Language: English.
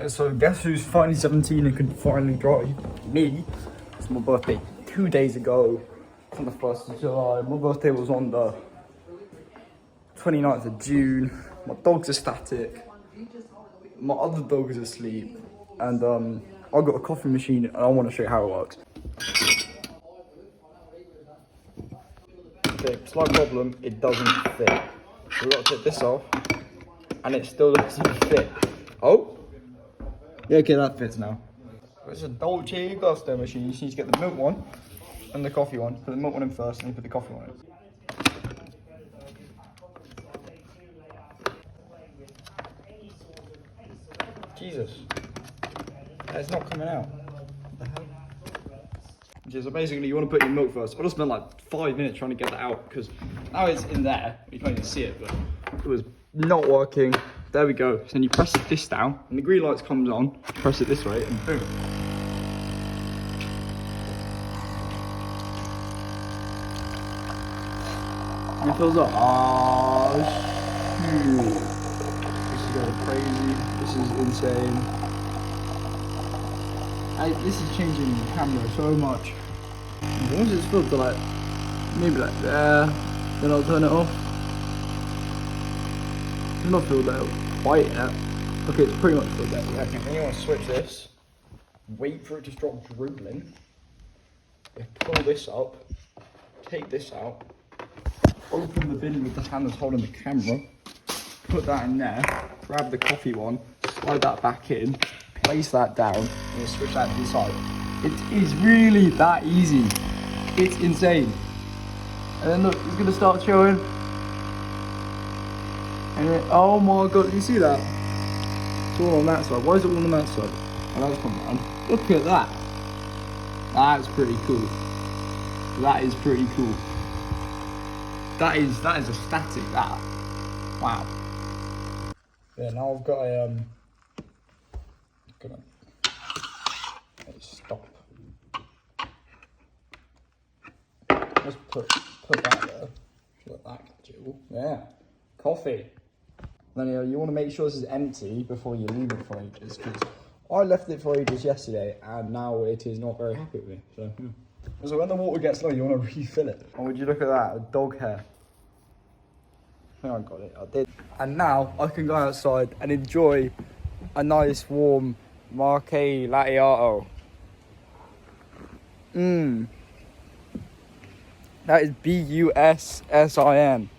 So guess who's finally 17 and can finally drive? Me. It's my birthday 2 days ago. On the 1st of July. My birthday was on the 29th of June. My dog's ecstatic. My other dog is asleep. And I got a coffee machine and I want to show you how it works. Okay, slight problem, it doesn't fit. So we've got to take this off and it still doesn't fit. Oh! Yeah, okay, that fits now. It's a Dolce Gusto machine. You just need to get the milk one and the coffee one. Put the milk one in first and then put the coffee one in. Jesus. It's not coming out. What the hell? Okay, so basically you want to put your milk first. I just spent like 5 minutes trying to get that out because now it's in there. You can't even see it, but it was not working. There we go. So then you press this down and the green light comes on. Press it this way and boom. And it fills up. Oh shoot. This is going crazy. This is insane. This is changing the camera so much. Once it's filled to like, maybe like there, then I'll turn it off. It's not filled out quite yet. Okay, it's pretty much filled out. Okay, then you want to switch this, wait for it to stop dribbling, pull this up, take this out, open the bin with the hand that's holding the camera, put that in there, grab the coffee one, slide that back in, place that down, and switch that to the side. It is really that easy. It's insane. And then look, it's gonna start showing. And then, oh my god, you see that? It's all on that side. Why is it all on that side? Oh, that's come down. Look at that. That's pretty cool. That is pretty cool. That is ecstatic, that. Wow. Yeah, now I've got a stop. Let's put that there. Let that jiggle. Yeah. Coffee. Then you want to make sure this is empty before you leave it for ages, because I left it for ages yesterday and now it is not very happy with me. So, yeah. So when the water gets low, you want to refill it. Oh, would you look at that? A dog hair. I think I got it. I did. And now I can go outside and enjoy a nice warm Marche Latte. That is Bussin.